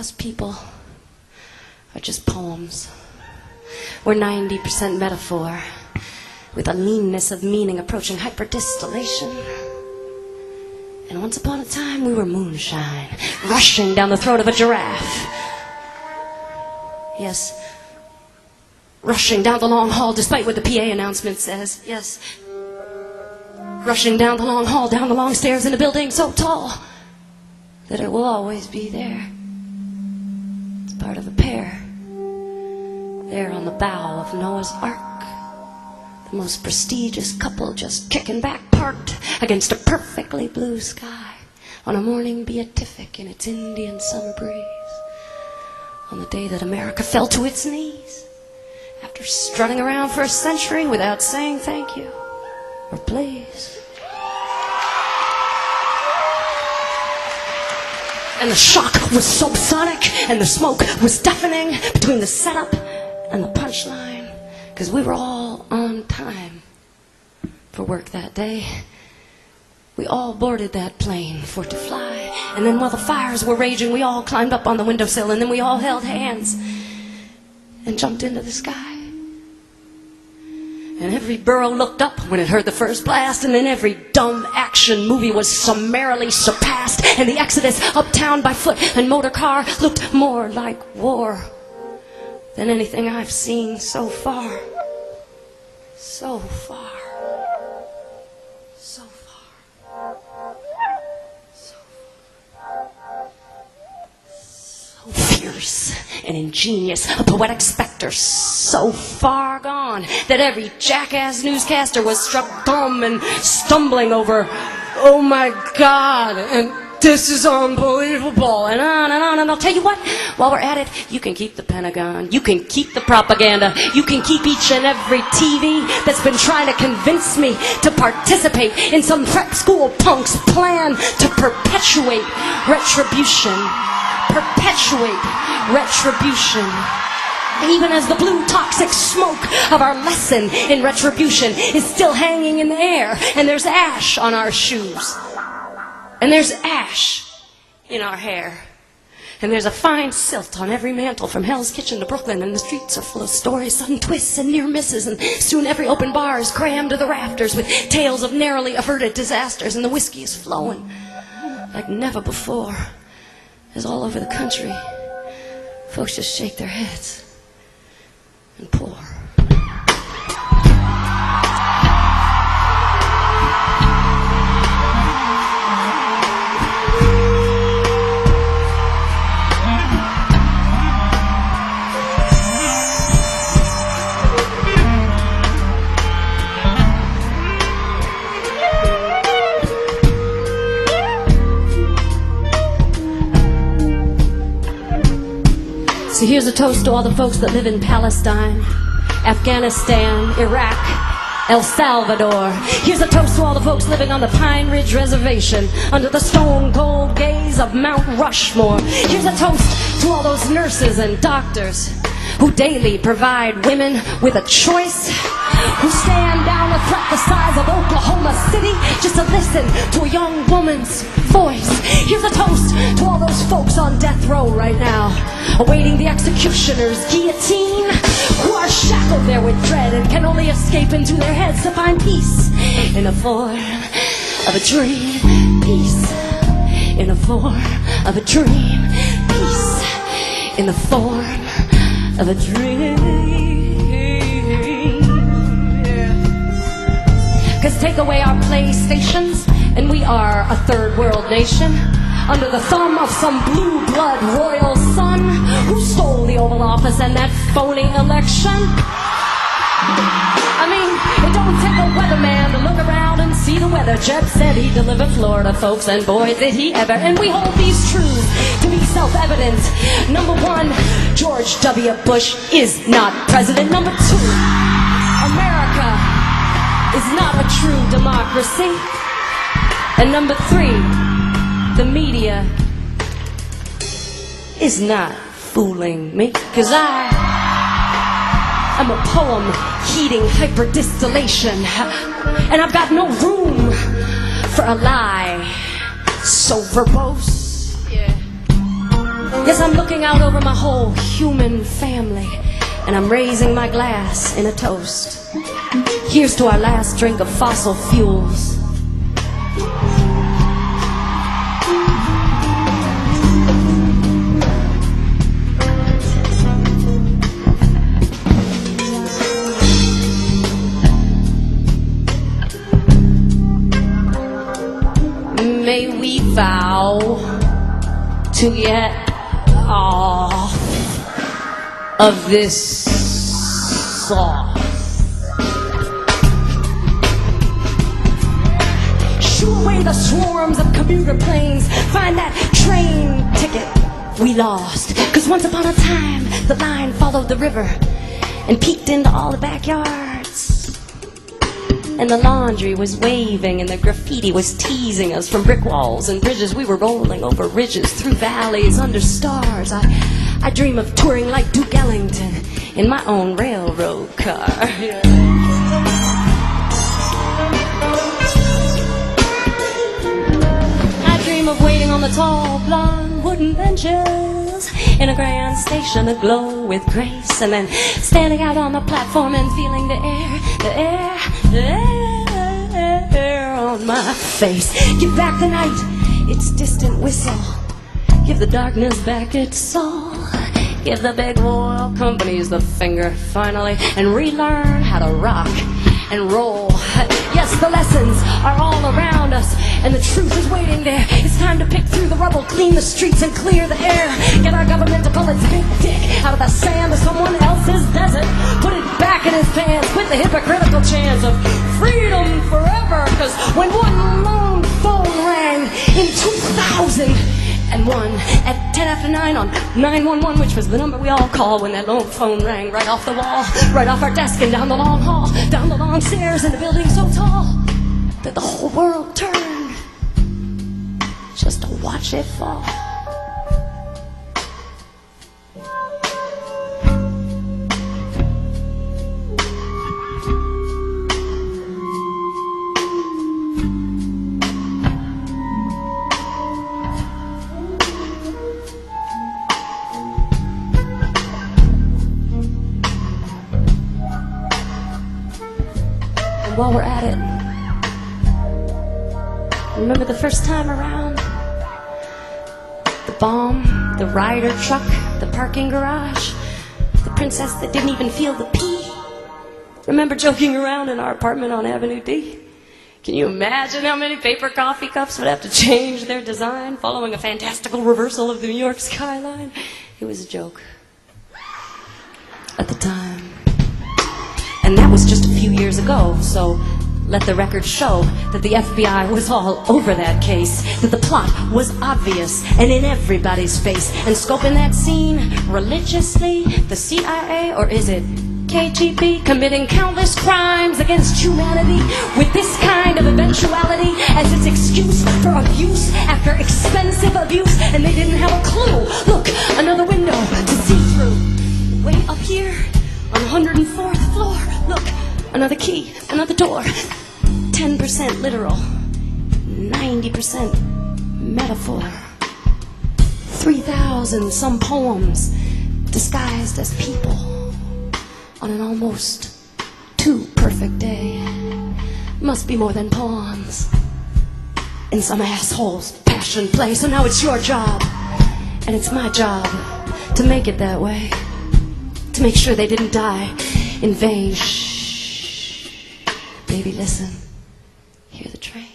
Us people are just poems. We're 90% metaphor, with a leanness of meaning approaching hyperdistillation. And once upon a time, we were moonshine, rushing down the throat of a giraffe. Yes, rushing down the long hall, despite what the PA announcement says. Yes, rushing down the long hall, down the long stairs in a building so tall that it will always be there. It's part of a pair, there on the bow of Noah's Ark. The most prestigious couple just kicking back, parked against a perfectly blue sky on a morning beatific in its Indian summer breeze, on the day that America fell to its knees after strutting around for a century without saying thank you or please. And the shock was subsonic, and the smoke was deafening between the setup and the punchline, because we were all on time for work that day. We all boarded that plane for it to fly, and then while the fires were raging, we all climbed up on the windowsill, and then we all held hands and jumped into the sky. And every burro looked up when it heard the first blast, and then every dumb action movie was summarily surpassed, and the exodus uptown by foot and motor car looked more like war than anything I've seen so far. So far. So far. So far. So fierce and ingenious, a poetic specter so far gone that every jackass newscaster was struck dumb and stumbling over, "Oh my God," and "This is unbelievable," and on and on. And I'll tell you what, while we're at it, you can keep the Pentagon, you can keep the propaganda, you can keep each and every TV that's been trying to convince me to participate in some prep school punk's plan to perpetuate retribution. Perpetuate retribution. Even as the blue toxic smoke of our lesson in retribution is still hanging in the air, and there's ash on our shoes. And there's ash in our hair. And there's a fine silt on every mantle from Hell's Kitchen to Brooklyn, and the streets are full of stories, sudden twists, and near misses, and soon every open bar is crammed to the rafters with tales of narrowly averted disasters, and the whiskey is flowing like never before, as all over the country, folks just shake their heads and pour. So here's a toast to all the folks that live in Palestine, Afghanistan, Iraq, El Salvador. Here's a toast to all the folks living on the Pine Ridge Reservation under the stone-cold gaze of Mount Rushmore. Here's a toast to all those nurses and doctors who daily provide women with a choice, who stand down a threat the size of Oklahoma City just to listen to a young woman's voice. Here's a toast to all those folks on death row right now, awaiting the executioner's guillotine, who are shackled there with dread and can only escape into their heads to find peace in the form of a dream. Peace in the form of a dream. Peace in the form of a dream. 'Cause take away our PlayStations and we are a third world nation, under the thumb of some blue blood royal son who stole the Oval Office and that phony election. I mean, it don't take a weatherman to look around and see the weather. Jeb said he'd deliver Florida, folks, and boy, did he ever. And we hold these truths to be self-evident. Number one, George W. Bush is not president. Number two, America is not a true democracy. And number three, the media is not fooling me, 'cause I'm a poem heating hyperdistillation, and I've got no room for a lie so verbose. Yeah. Yes, I'm looking out over my whole human family, and I'm raising my glass in a toast. Here's to our last drink of fossil fuels. May we vow to get off of this sauce. Shoo away the swarms of commuter planes. Find that train ticket we lost. 'Cause once upon a time, the line followed the river and peeked into all the backyards. And the laundry was waving and the graffiti was teasing us from brick walls and bridges. We were rolling over ridges, through valleys, under stars. I dream of touring like Duke Ellington in my own railroad car. I dream of waiting on the tall, blonde wooden benches in a grand station aglow with grace, and then standing out on the platform and feeling the air on my face. Give back the night its distant whistle. Give the darkness back its soul. Give the big oil companies the finger finally, and relearn how to rock and roll. Yes, the lessons are all around us, and the truth is waiting there. It's time to pick through the rubble, clean the streets and clear the air. Get our government to pull its big dick out of the sand of someone else's desert. Put it back in his pants. Quit the hypocritical chants of freedom forever. 'Cause when one lone phone rang in 2001 at 10 after 9 on 911, which was the number we all call when that lone phone rang, right off the wall, right off our desk and down the long hall, down the long stairs in a building so tall that the whole world turned just to watch it fall. While we're at it, remember the first time around? The bomb, the rider truck, the parking garage, the princess that didn't even feel the pee. Remember joking around in our apartment on Avenue D? Can you imagine how many paper coffee cups would have to change their design following a fantastical reversal of the New York skyline? It was a joke at the time. And that was just a few years ago, so let the record show that the FBI was all over that case, that the plot was obvious and in everybody's face. And scoping that scene religiously, the CIA, or is it KGB, committing countless crimes against humanity with this kind of eventuality as its excuse for abuse after expensive abuse, and they didn't have a clue. Look, another window to see through. Way up here on the 104th floor, look, another key, another door. 10% literal, 90% metaphor. 3,000 some poems disguised as people on an almost too perfect day. Must be more than pawns in some asshole's passion play. So now it's your job, and it's my job to make it that way. To make sure they didn't die in vain. Shh. Baby, listen. Hear the train.